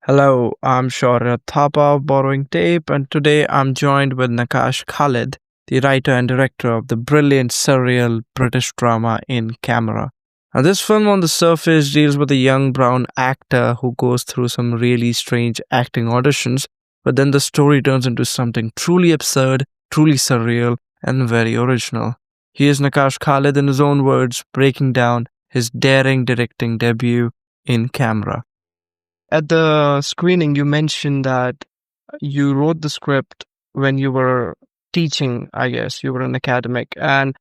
Hello, I'm Shaurya Thapa, borrowing tape, and today I'm joined with Naqqash Khalid, the writer and director of the brilliant surreal British drama In Camera. Now, this film on the surface deals with a young brown actor who goes through some really strange acting auditions, but then the story turns into something truly absurd, truly surreal, and very original. Here's Naqqash Khalid in his own words breaking down his daring directing debut In Camera. At the screening, you mentioned that you wrote the script when you were teaching, I guess. You were an academic. And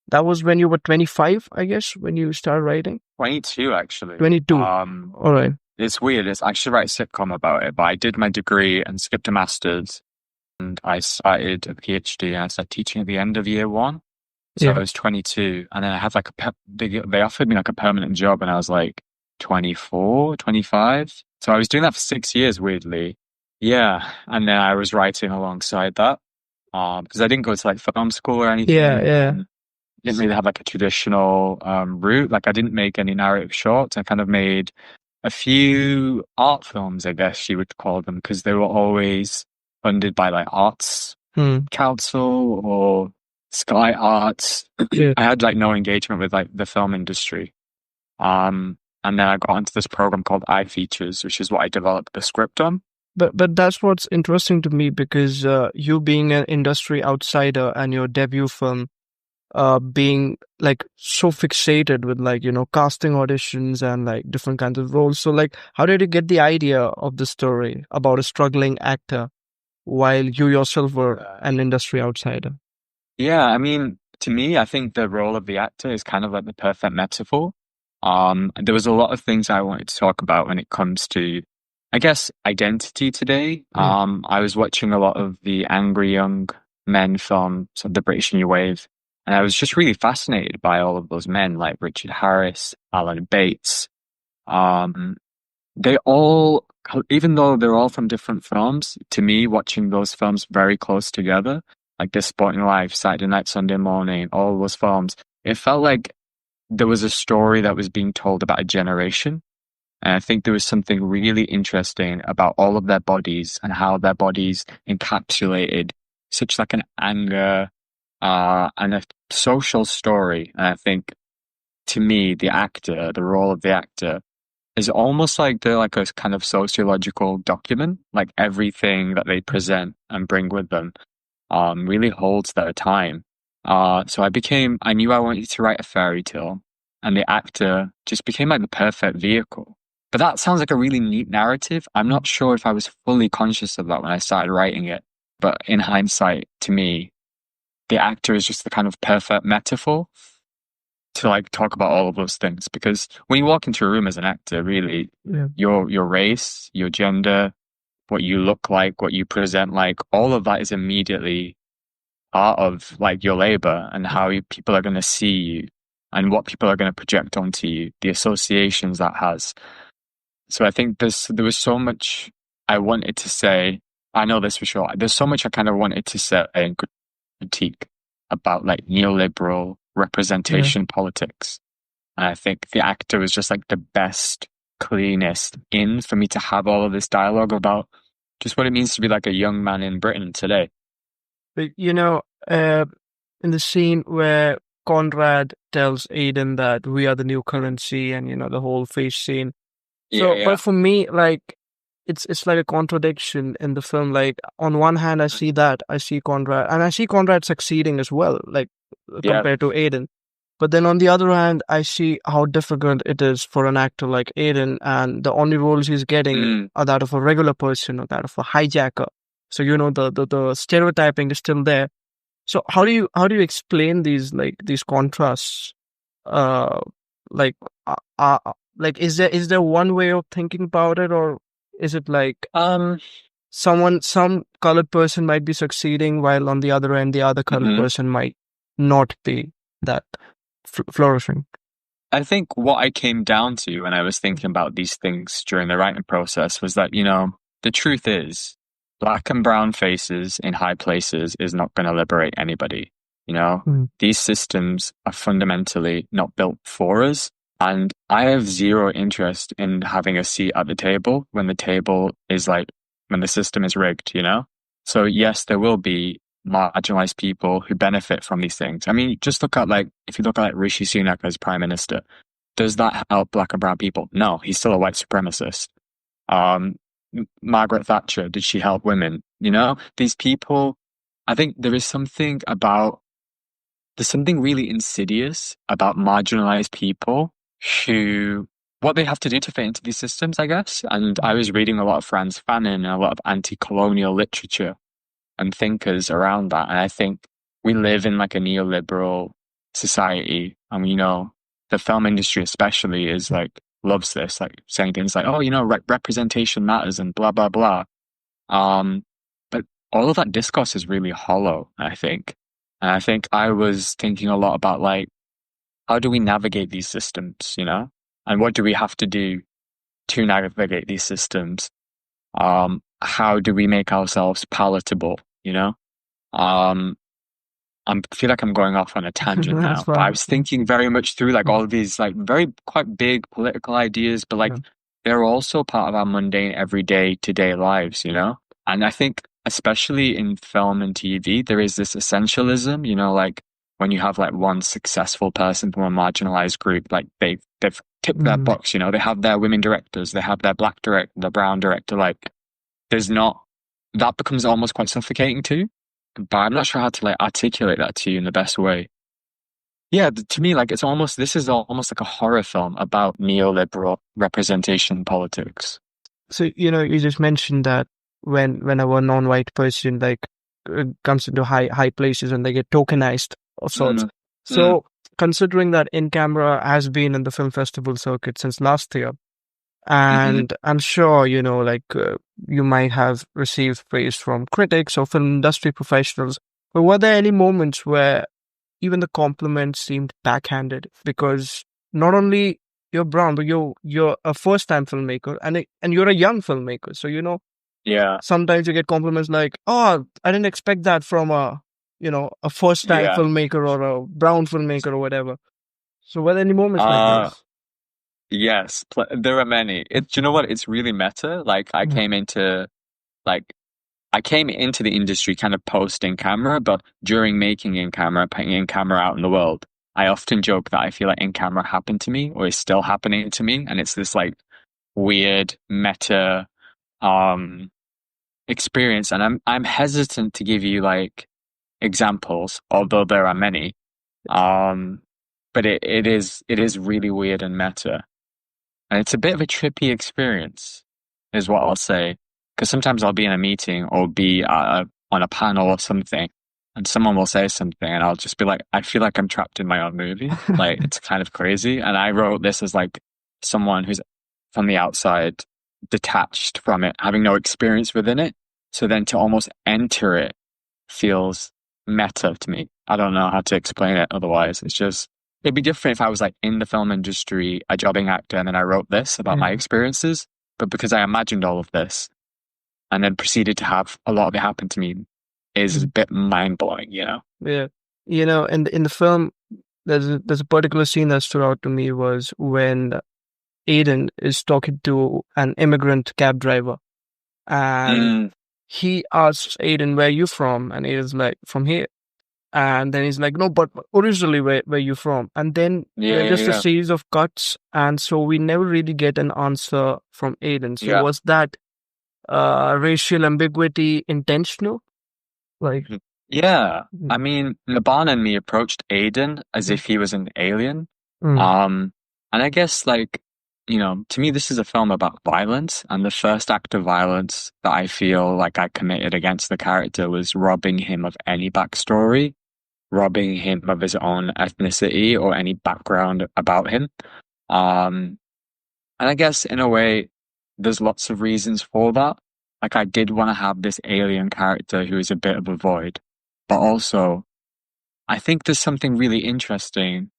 that was when you were 25, I guess, when you started writing? 22 actually. 22. All right. It's weird. It's I should write a sitcom about it, but I did my degree and skipped a master's, and I started a PhD. And I started teaching at the end of year one, so I Yeah. was 22, and then I had like they offered me like a permanent job, and I was like 24, 25. So I was doing that for 6 years, weirdly. Yeah, and then I was writing alongside that, because I didn't go to like film school or anything. Yeah. Didn't really have like a traditional route. Like I didn't make any narrative shorts. I kind of made a few art films, I guess you would call them, because they were always funded by like Arts Hmm. Council or Sky Arts. Yeah. I had like no engagement with like the film industry. And then I got into this program called iFeatures, which is what I developed the script on. But that's what's interesting to me because you being an industry outsider and your debut film being like so fixated with like casting auditions and like different kinds of roles, so like how did you get the idea of the story about a struggling actor while you yourself were an industry outsider? Yeah, I mean, to me, I think the role of the actor is kind of like the perfect metaphor. There was a lot of things I wanted to talk about when it comes to, I guess, identity today. I was watching a lot of the angry young men film, so the British New Wave, and I was just really fascinated by all of those men, like Richard Harris, Alan Bates. Um, they all, even though they're all from different films, to me, watching those films very close together, like This Sporting Life, Saturday Night, Sunday Morning, all those films, it felt like there was a story that was being told about a generation. And I think there was something really interesting about all of their bodies and how their bodies encapsulated such like an anger and a social story. And I think to me, the actor, the role of the actor, is almost like they're like a kind of sociological document. Like everything that they present and bring with them really holds their time. So I knew I wanted to write a fairy tale, and the actor just became like the perfect vehicle. But that sounds like a really neat narrative. I'm not sure if I was fully conscious of that when I started writing it. But in hindsight, to me, the actor is just the kind of perfect metaphor to like talk about all of those things. Because when you walk into a room as an actor, really, Yeah. your race, your gender, what you look like, what you present like, all of that is immediately part of like your labor and how people are going to see you and what people are going to project onto you, the associations that has. So I think there was so much I wanted to say. I know this for sure. There's so much I kind of wanted to say and critique about like neoliberal representation politics. And I think the actor was just like the best, cleanest in for me to have all of this dialogue about just what it means to be like a young man in Britain today. But in the scene where Conrad tells Aden that we are the new currency and the whole face scene. So, Yeah. but for me, like it's like a contradiction in the film. Like on one hand, I see Conrad, and I see Conrad succeeding as well, like Yeah. compared to Aden. But then on the other hand, I see how difficult it is for an actor like Aden, and the only roles he's getting are that of a regular person or that of a hijacker. So the stereotyping is still there. So how do you explain these contrasts? Uh, like is there one way of thinking about it, or is it like some colored person might be succeeding while on the other end the other colored person might not be that flourishing? I think what I came down to when I was thinking about these things during the writing process was that, the truth is black and brown faces in high places is not going to liberate anybody. These systems are fundamentally not built for us. And I have zero interest in having a seat at the table when the table is like, when the system is rigged, you know? So yes, there will be marginalized people who benefit from these things. I mean, just look at like, if you look at like Rishi Sunak as prime minister, does that help black and brown people? No, he's still a white supremacist. Um, Margaret Thatcher, did she help women? You know, these people, I think there's something really insidious about marginalized people who, what they have to do to fit into these systems, I guess. And I was reading a lot of Frantz Fanon and a lot of anti-colonial literature and thinkers around that. And I think we live in like a neoliberal society. And, you know, the film industry especially is like, loves this, like saying things like, oh, you know, representation matters and blah, blah, blah. But all of that discourse is really hollow, I think. And I think I was thinking a lot about like, how do we navigate these systems, you know? And what do we have to do to navigate these systems? How do we make ourselves palatable, you know? I feel like I'm going off on a tangent That's now, but I fine. was thinking very much through like all of these like very quite big political ideas, but like Yeah. they're also part of our mundane everyday to day lives, you know? And I think especially in film and TV, there is this essentialism, you know, like when you have like one successful person from a marginalized group, like they've ticked their Mm. box, you know, they have their women directors, they have their black director, the brown director, like there's not, that becomes almost quite suffocating too. But I'm not sure how to like articulate that to you in the best way. Yeah, to me, like this is almost like a horror film about neoliberal representation politics. So, you just mentioned that whenever a non-white person like comes into high places and they get tokenized of sorts. Mm, mm, So, considering that In Camera has been in the film festival circuit since last year, hmm. and I'm sure, you might have received praise from critics or film industry professionals, but were there any moments where even the compliments seemed backhanded? Because not only you're brown, but you're a first time filmmaker and you're a young filmmaker. So Yeah, sometimes you get compliments like, "Oh, I didn't expect that from a first time yeah. filmmaker or a brown filmmaker or whatever." So were there any moments like Uh, those? yes, there are many. Do you know what? It's really meta. Like Yeah. like I came into the industry kind of post in camera, but during making in camera, putting in camera out in the world, I often joke that I feel like in camera happened to me or is still happening to me, and it's this like weird meta um experience. And I'm hesitant to give you like examples, although there are many. Um, but it is really weird and meta. And it's a bit of a trippy experience, is what I'll say. Because sometimes I'll be in a meeting or be on a panel or something, and someone will say something, and I'll just be like, I feel like I'm trapped in my own movie. Like, it's kind of crazy. And I wrote this as like someone who's from the outside, detached from it, having no experience within it. So then to almost enter it feels meta to me. I don't know how to explain it otherwise. It's just, it'd be different if I was like in the film industry, a jobbing actor, and then I wrote this about my Yeah. experiences. But because I imagined all of this and then proceeded to have a lot of it happen to me is a Mm. bit mind blowing, you know? Yeah. In the film, there's a particular scene that stood out to me was when Aden is talking to an immigrant cab driver, and Mm, he asks Aiden, "Where you from?" And Aiden's like, "From here." And then he's like, "No, but originally where you from?" And then yeah, yeah, just a yeah. series of cuts, and so we never really get an answer from Aiden. So Yeah. was that racial ambiguity intentional? Like, Mhm. Yeah. mm, I mean, Nabhaan and me approached Aiden as mm, if he was an alien. mm, Um, and I guess like, you know, to me, this is a film about violence. And the first act of violence that I feel like I committed against the character was robbing him of any backstory, robbing him of his own ethnicity or any background about him. Um, and I guess in a way, there's lots of reasons for that. Like I did want to have this alien character who is a bit of a void, but also I think there's something really interesting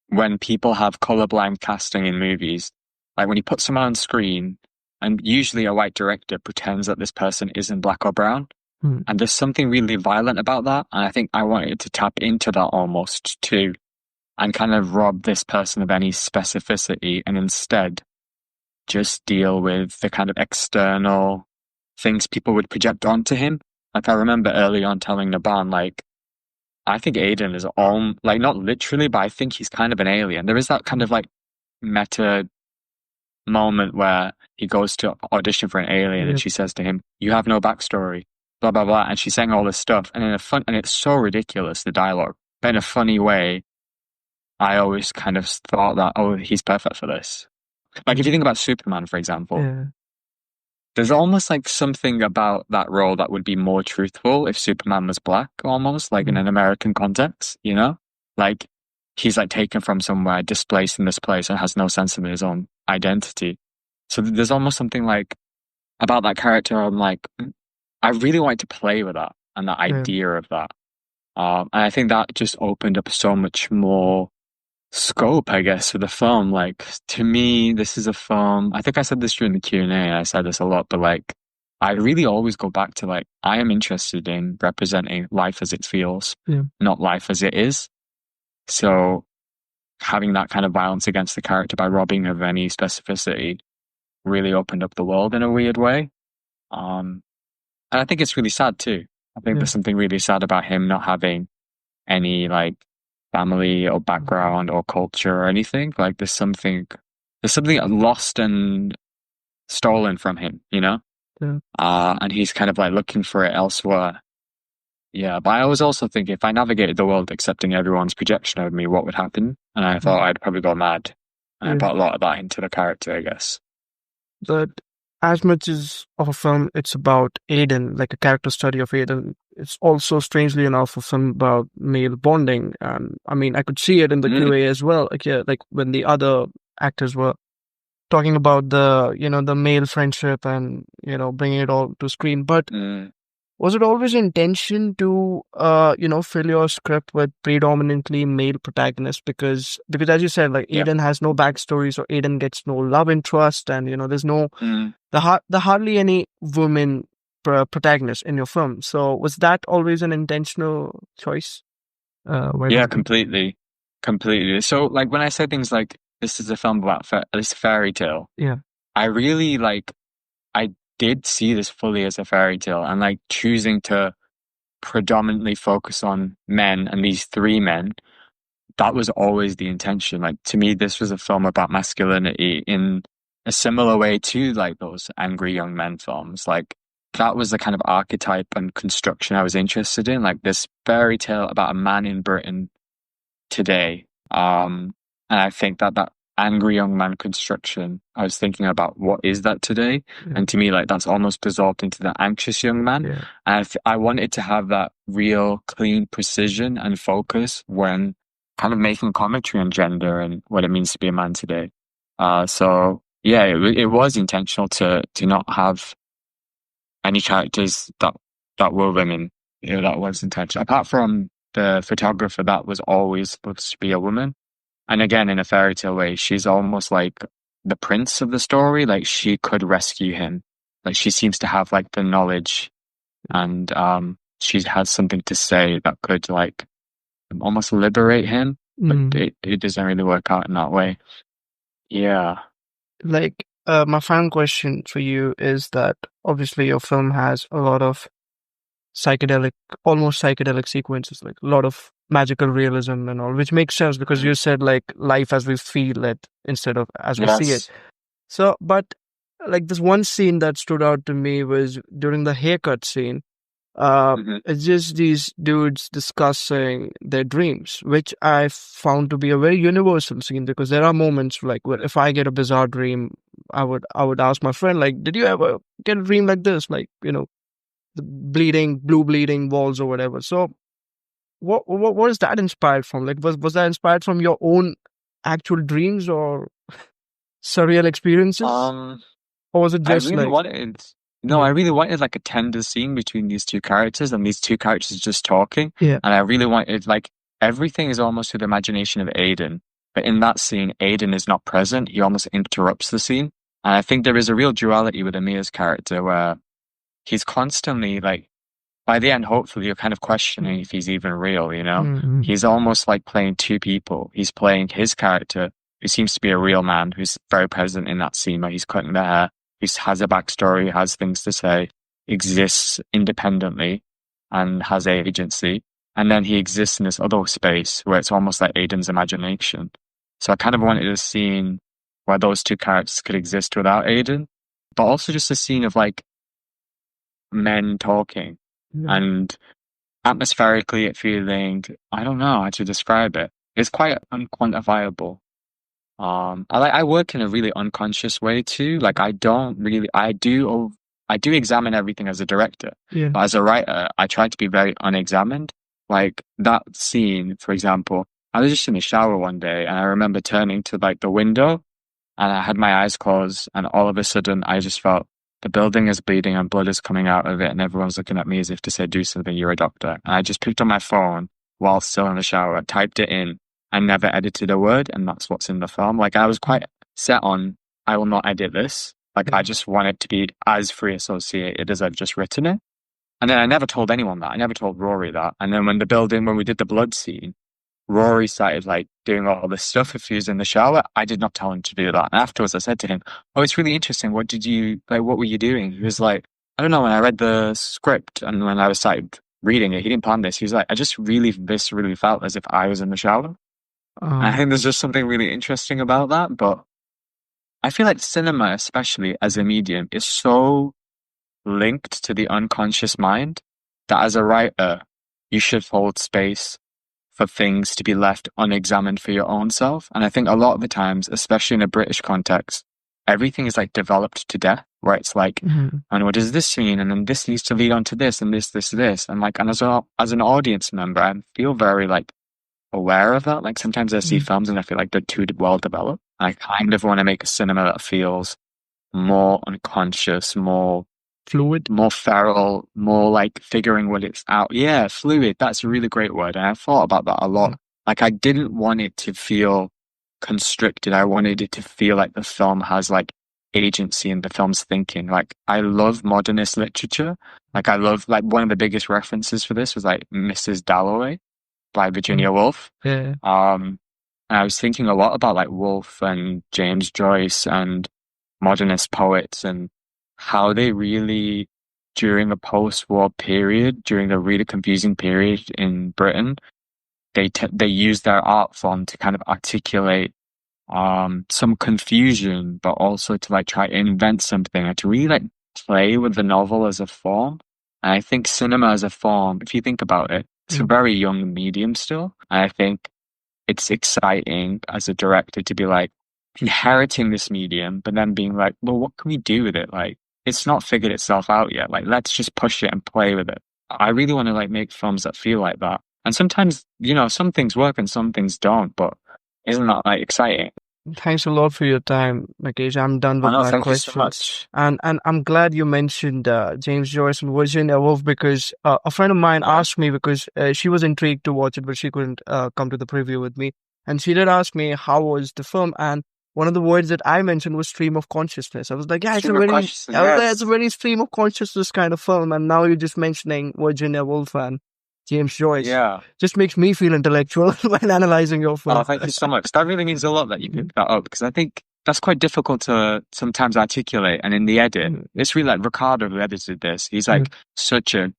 when people have colorblind casting in movies. Like when you put someone on screen and usually a white director pretends that this person isn't black or brown. mm, And there's something really violent about that. And I think I wanted to tap into that almost too. and kind of rob this person of any specificity and instead just deal with the kind of external things people would project onto him. Like I remember early on telling Nabhaan, like, I think Aden is all like not literally, but I think he's kind of an alien. There is that kind of like meta moment where he goes to audition for an alien and Yep. she says to him, "You have no backstory," blah blah blah, and she's saying all this stuff, and and it's so ridiculous, the dialogue, but in a funny way. I always kind of thought that, oh, he's perfect for this. Like if you think about Superman, for example, Yeah. there's almost like something about that role that would be more truthful if Superman was black, almost like in an American context, you know? Like he's like taken from somewhere, displaced in this place, and has no sense of his own identity. So there's almost something like about that character. I'm like, I really wanted to play with that and that Yeah. idea of that. And I think that just opened up so much more scope, I guess, for the film. Like to me, this is a film. I think I said this during the Q&A. I said this a lot, but like, I really always go back to like, I am interested in representing life as it feels, Yeah. not life as it is. So having that kind of violence against the character by robbing of any specificity really opened up the world in a weird way. And I think it's really sad too. I think Yeah. there's something really sad about him not having any like family or background or culture or anything. Like there's something lost and stolen from him, you know? Yeah. And he's kind of like looking for it elsewhere. Yeah, but I was also thinking if I navigated the world accepting everyone's projection of me, what would happen? And I thought I'd probably go mad. And I Yeah. put a lot of that into the character, I guess. But as much as of a film, it's about Aden, like a character study of Aden. It's also, strangely enough, a film about male bonding. And I mean, I could see it in the QA as well. Like, yeah, like when the other actors were talking about the male friendship and, bringing it all to screen. But was it always intention to, fill your script with predominantly male protagonists? Because as you said, like Yeah. Aden has no backstory, so Aden gets no love interest, and there's no the hardly any women protagonists in your film. So was that always an intentional choice? Yeah, completely. So, like, when I say things like, this is a film about this fairy tale, Yeah. I really, like, I did see this fully as a fairy tale and, like, choosing to predominantly focus on men and these three men, that was always the intention. Like, to me, this was a film about masculinity in a similar way to, like, those angry young men films. Like, that was the kind of archetype and construction I was interested in, like this fairy tale about a man in Britain today. And I think that angry young man construction, I was thinking about what is that today? Yeah. And to me, like that's almost dissolved into the anxious young man. Yeah. And I wanted to have that real clean precision and focus when kind of making commentary on gender and what it means to be a man today. So yeah, it was intentional to not have any characters that were women. That was intentional. Apart from the photographer, that was always supposed to be a woman. And again, in a fairy tale way, she's almost like the prince of the story. Like she could rescue him. Like she seems to have like the knowledge, and she has something to say that could like almost liberate him. But it doesn't really work out in that way. Yeah. Like, my final question for you is that obviously your film has a lot of almost psychedelic sequences, like a lot of magical realism and all, which makes sense because you said like life as we feel it instead of as we see it. So, but like this one scene that stood out to me was during the haircut scene. It's just these dudes discussing their dreams, which I found to be a very universal scene because there are moments like where if I get a bizarre dream, I would ask my friend like, "Did you ever get a dream like this?" Like the blue bleeding walls or whatever. So what is that inspired from? Like was that inspired from your own actual dreams or surreal experiences? Or was it just I really wanted like a tender scene between these two characters and these two characters just talking. Yeah. And I really wanted like everything is almost through the imagination of Aden. But in that scene, Aden is not present. He almost interrupts the scene. And I think there is a real duality with Amir's character where he's constantly like by the end, hopefully, you're kind of questioning if he's even real, you know? Mm-hmm. He's almost like playing two people. He's playing his character, who seems to be a real man, who's very present in that scene where he's cutting their hair, who has a backstory, has things to say, exists independently, and has agency. And then he exists in this other space where it's almost like Aiden's imagination. So I kind of wanted a scene where those two characters could exist without Aiden, but also just a scene of like men talking and atmospherically it feeling, I don't know how to describe it. It's quite unquantifiable. I work in a really unconscious way too. Like I don't really, I do examine everything as a director, but as a writer, I try to be very unexamined. Like that scene, for example, I was just in the shower one day and I remember turning to like the window and I had my eyes closed and all of a sudden I just felt the building is bleeding and blood is coming out of it and everyone's looking at me as if to say, do something, you're a doctor. And I just picked up my phone while still in the shower, typed it in, I never edited a word, and that's what's in the film. Like I was quite set on, I will not edit this. Like I just want it to be as free associated as I've just written it. And then I never told anyone that. I never told Rory that. And then when we did the blood scene, Rory started like doing all this stuff if he was in the shower. I did not tell him to do that. And afterwards I said to him, oh, it's really interesting. What were you doing? He was like, I don't know, when I read the script and when I was started reading it, he didn't plan this. He was like, this really felt as if I was in the shower. I think there's just something really interesting about that, but I feel like cinema, especially as a medium, is so linked to the unconscious mind that as a writer, you should hold space for things to be left unexamined for your own self. And I think a lot of the times, especially in a British context, everything is like developed to death, where it's like, and what does this mean? And then this needs to lead on to this and this. And like, and as an audience member, I feel very like aware of that. Like sometimes I see films and I feel like they're too well developed. I kind of want to make a cinema that feels more unconscious, more fluid, more feral, more like figuring what it's out. Yeah, fluid. That's a really great word. And I thought about that a lot. Like I didn't want it to feel constricted. I wanted it to feel like the film has like agency in the film's thinking. Like I love modernist literature. Like I love like one of the biggest references for this was like Mrs. Dalloway by Virginia Woolf. Yeah. And I was thinking a lot about like Woolf and James Joyce and modernist poets and how they really, during a post-war period, during the really confusing period in Britain, they used their art form to kind of articulate some confusion, but also to like try to invent something and to really like play with the novel as a form. And I think cinema as a form, if you think about it, it's a very young medium still. And I think it's exciting as a director to be like inheriting this medium, but then being like, well, what can we do with it? Like, it's not figured itself out yet. Like, let's just push it and play with it. I really want to like make films that feel like that. And sometimes, you know, some things work and some things don't, but isn't that like exciting? Thanks a lot for your time, Naqqash. I'm done with my Thank questions. you so much. And I'm glad you mentioned James Joyce and Virginia Woolf because a friend of mine asked me because she was intrigued to watch it, but she couldn't come to the preview with me. And she did ask me how was the film, and one of the words that I mentioned was stream of consciousness. I was like, yeah, it's a very stream of consciousness kind of film. And now you're just mentioning Virginia Woolf and James Joyce. Yeah. Just makes me feel intellectual when analyzing your film. Oh, thank you so much. That really means a lot that you picked that up because I think that's quite difficult to sometimes articulate. And in the edit, it's really like Ricardo who edited this. He's like such a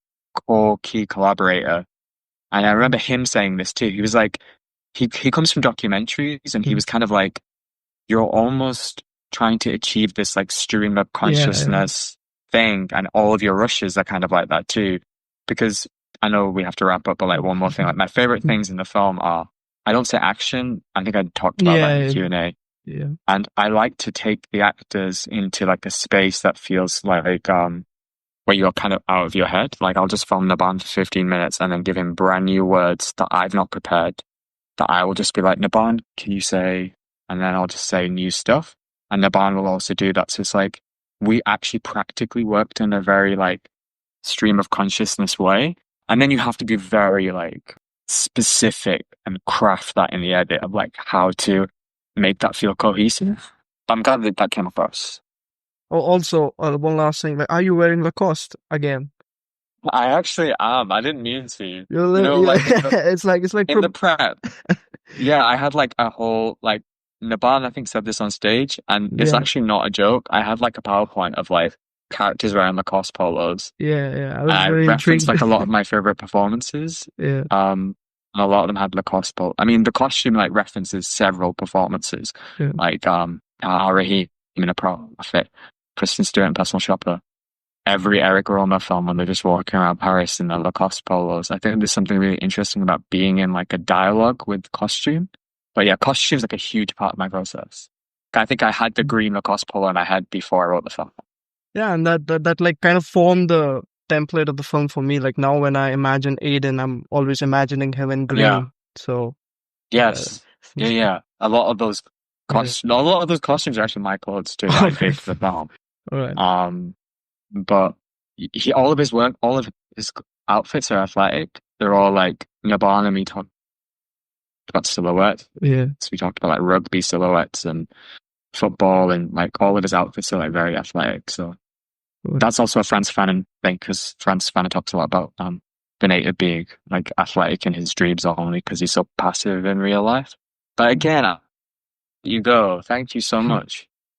core key collaborator. And I remember him saying this too. He was like, he comes from documentaries and he was kind of like, you're almost trying to achieve this like stream of consciousness thing. And all of your rushes are kind of like that too. Because I know we have to wrap up, but like one more thing, like my favorite things in the film are, I don't say action. I think I talked about that in the Q&A. Yeah. And I like to take the actors into like a space that feels like, where you're kind of out of your head. Like I'll just film Nabhaan for 15 minutes and then give him brand new words that I've not prepared, that I will just be like, Nabhaan, can you say, and then I'll just say new stuff. And Nabhaan will also do that. So it's like, we actually practically worked in a very like stream of consciousness way. And then you have to be very like specific and craft that in the edit of like how to make that feel cohesive. But I'm glad that that came across. Oh, also, one last thing, like, are you wearing Lacoste again? I actually am. I didn't mean to. Yeah, Like it's like in the prep, yeah, I had like a whole like Nabhaan, I think, said this on stage, and it's yeah, actually not a joke. I had like a PowerPoint of like characters wearing Lacoste polos, yeah. I and was I very referenced intrigued. like a lot of my favorite performances. Yeah, And a lot of them had Lacoste polo. I mean, the costume like references several performances, yeah. like Al Rahim in a Prophet, Kristen Stewart and Personal Shopper. Every Eric Romer film when they're just walking around Paris in their Lacoste polos. I think there's something really interesting about being in like a dialogue with costume. But yeah, costume is like a huge part of my process. I think I had the green Lacoste polo in my head before I wrote the film. Yeah, and that like kind of formed the template of the film for me. Like now, when I imagine Aiden, I'm always imagining him in Yeah. green. So, uh, Yes. Yeah, yeah. yeah. A lot of those costumes are actually my clothes too that All I made right, for the film. all right. Um, but all of his work, all of his outfits are athletic. They're all like Nabhan and me talk about silhouettes. Yeah, So we talked about like rugby silhouettes and football, and like all of his outfits are like very athletic. So all that's also a Franz Fanon thing, because Franz Fanon talks a lot about Benita being like athletic in his dreams only because he's so passive in real life. But again, you go. Thank you so right. much.